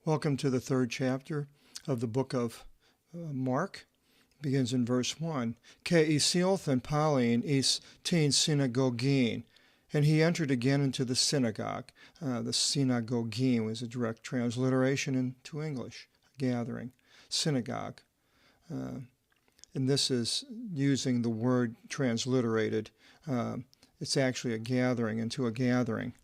Welcome to the third chapter of the book of Mark. It begins in verse 1. Ke isilthan Pauline is tin synagogin. And he entered again into the synagogue. The synagogin was a direct transliteration into English, a gathering, synagogue. And this is using the word transliterated. It's actually a gathering into a gathering.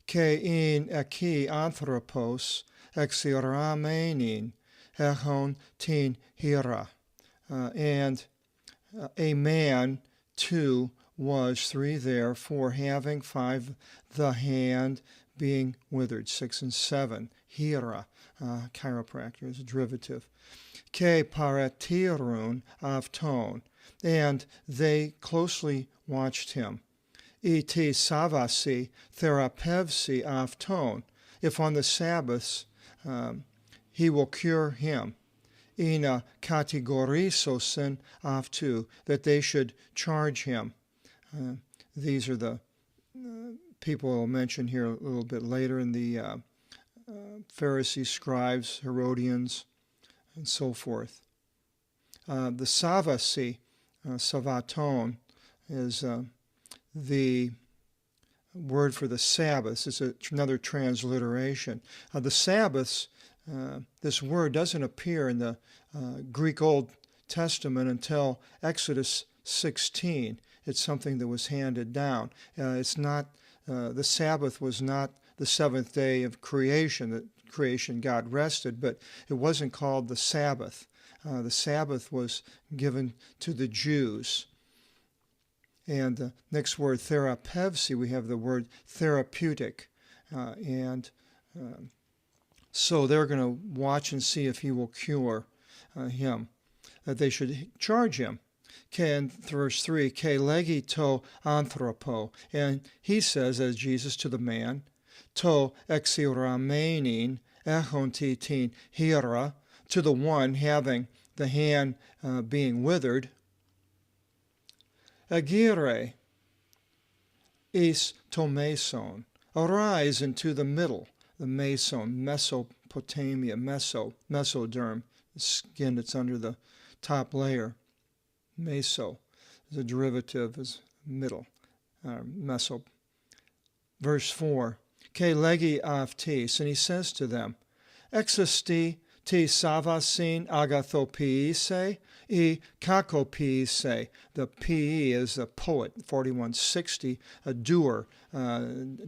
Ke in eki anthropos exiramenin echon tin hira. And a man, 2, was 3 there, 4 having, 5 the hand being withered, 6 and 7. Hira, chiropractor, is a derivative. Ke paratirun avton. And they closely watched him. Iti savasi therapevsi avton. If on the Sabbaths he will cure him. Ina kategorisosen avtu, that they should charge him. These are the people I'll mention here a little bit later in the Pharisees, scribes, Herodians, and so forth. The savasi, savaton, is the word for the Sabbaths. It's another transliteration. The Sabbaths, this word doesn't appear in the Greek Old Testament until Exodus 16. It's something that was handed down. It's not, the Sabbath was not the seventh day of creation, that creation God rested, but it wasn't called the Sabbath. The Sabbath was given to the Jews. And the next word, therapevsi, we have the word therapeutic. So they're going to watch and see if he will cure him, that they should charge him. And verse 3, ke legito anthropo. And he says, as Jesus to the man, to exiramenin echontitin hira, to the one having the hand being withered, agire is to meson, arise into the middle, the meson, Mesopotamia, mesoderm, the skin that's under the top layer. Meso is a derivative, is middle, meso. Verse 4, ke legi avtis, and he says to them, existi ti savasin agathopiise, e kakopiise. The P is a poet, 4160, a doer,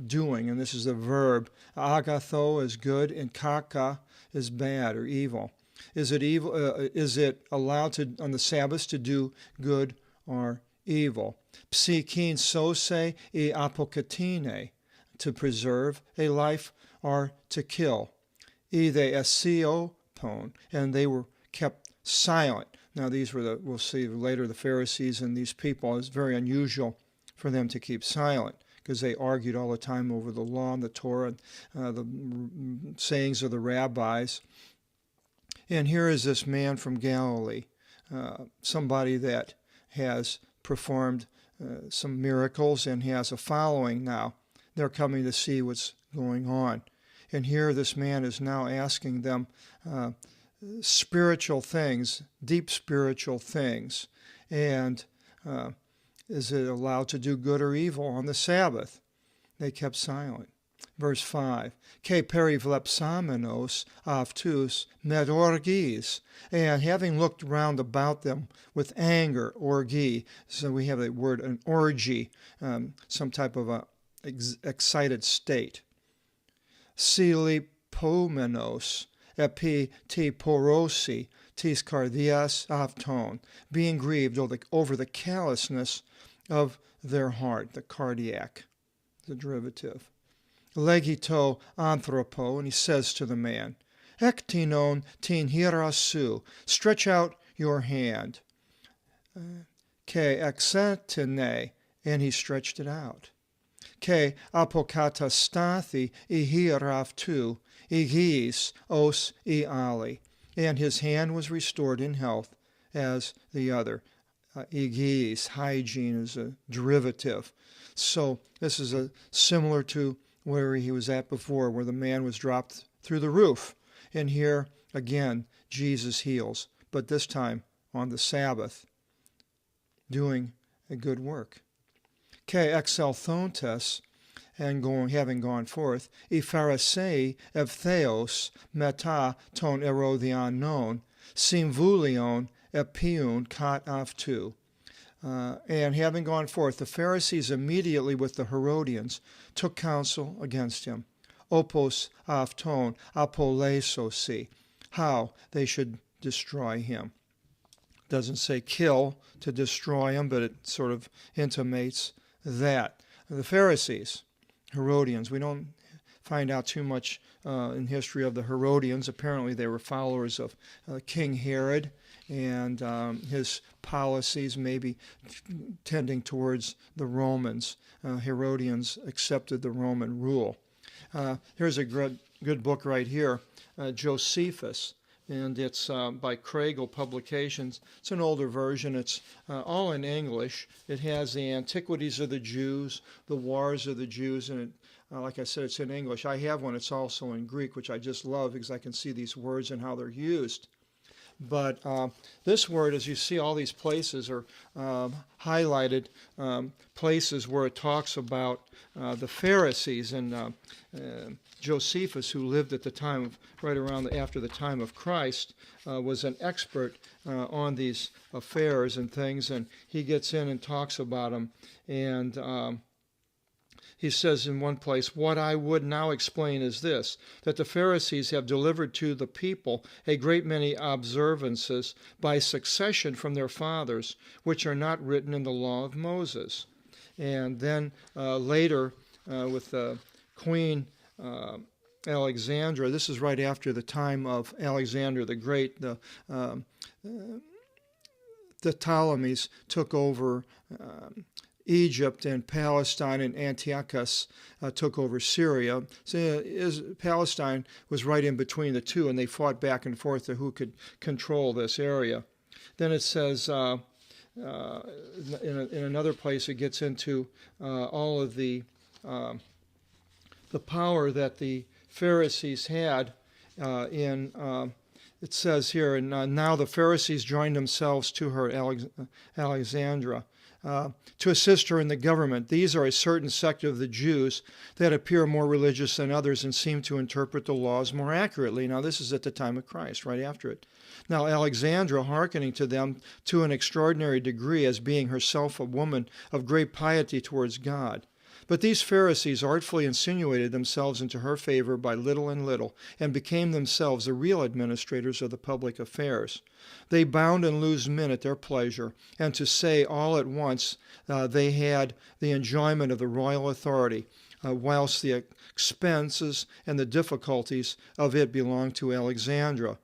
doing, and this is a verb. Agatho is good, and kaka is bad or evil. Is it evil? Is it allowed to on the Sabbath to do good or evil? Psikin sose e apokatine, to preserve a life or to kill. E de esiopon, and they were kept silent. Now these were we'll see later, the Pharisees and these people. It's very unusual for them to keep silent, because they argued all the time over the law and the Torah, the sayings of the rabbis. And here is this man from Galilee, somebody that has performed some miracles and has a following now. They're coming to see what's going on. And here this man is now asking them spiritual things, deep spiritual things. And is it allowed to do good or evil on the Sabbath? They kept silent. Verse 5, ke perivlepsamenos avtus medorgis, and having looked round about them with anger, orgi, so we have the word an orgy, some type of a excited state. Silipomenos epi ti porosi tis cardias avton, being grieved over the callousness of their heart, the cardiac, the derivative. Legito anthropo, and he says to the man, ektinon tin hirasu, stretch out your hand. Ke exetine, and he stretched it out. Ke apokatastathi ihiraftu, igis os iali, and his hand was restored in health as the other. Igis, hygiene, is a derivative. So this is similar to where he was at before, where the man was dropped through the roof. And here, again, Jesus heals, but this time on the Sabbath, doing a good work. Exalthontes, and having gone forth, e Pharisei ev theos meta ton erodion non, simvulion epiun kat avtu. And having gone forth, the Pharisees immediately with the Herodians took counsel against him. Opos avton apolesosi, how they should destroy him. Doesn't say kill to destroy him, but it sort of intimates that. The Pharisees, Herodians, we don't find out too much in history of the Herodians. Apparently they were followers of King Herod, and his policies maybe tending towards the Romans. Herodians accepted the Roman rule. Here's a good book right here, Josephus, and it's by Craigle Publications. It's an older version. It's all in English. It has the antiquities of the Jews, the wars of the Jews, and like I said, it's in English. I have one. It's also in Greek, which I just love because I can see these words and how they're used. But this word, as you see, all these places are highlighted places where it talks about the Pharisees, and Josephus, who lived at the time of, right around after the time of Christ, was an expert on these affairs and things, and he gets in and talks about them. And he says in one place, what I would now explain is this, that the Pharisees have delivered to the people a great many observances by succession from their fathers, which are not written in the law of Moses. And then later, with Queen Alexandra, this is right after the time of Alexander the Great, the Ptolemies took over Egypt, and Palestine, and Antiochus took over Syria. So Palestine was right in between the two, and they fought back and forth to who could control this area. Then it says, in another place, it gets into all of the power that the Pharisees had it says here, and now the Pharisees joined themselves to her, Alexandra, to assist her in the government. These are a certain sect of the Jews that appear more religious than others and seem to interpret the laws more accurately. Now, this is at the time of Christ, right after it. Now, Alexandra, hearkening to them to an extraordinary degree as being herself a woman of great piety towards God. But these Pharisees artfully insinuated themselves into her favor by little and little, and became themselves the real administrators of the public affairs. They bound and loosed men at their pleasure, and to say all at once they had the enjoyment of the royal authority, whilst the expenses and the difficulties of it belonged to Alexandra.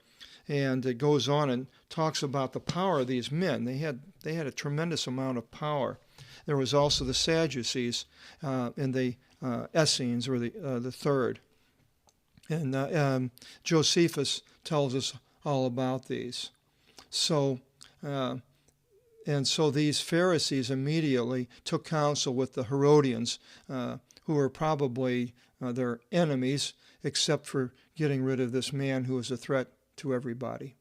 And it goes on and talks about the power of these men. They had a tremendous amount of power. There was also the Sadducees and the Essenes, or the third. And Josephus tells us all about these. So these Pharisees immediately took counsel with the Herodians, who were probably their enemies, except for getting rid of this man who was a threat to everybody.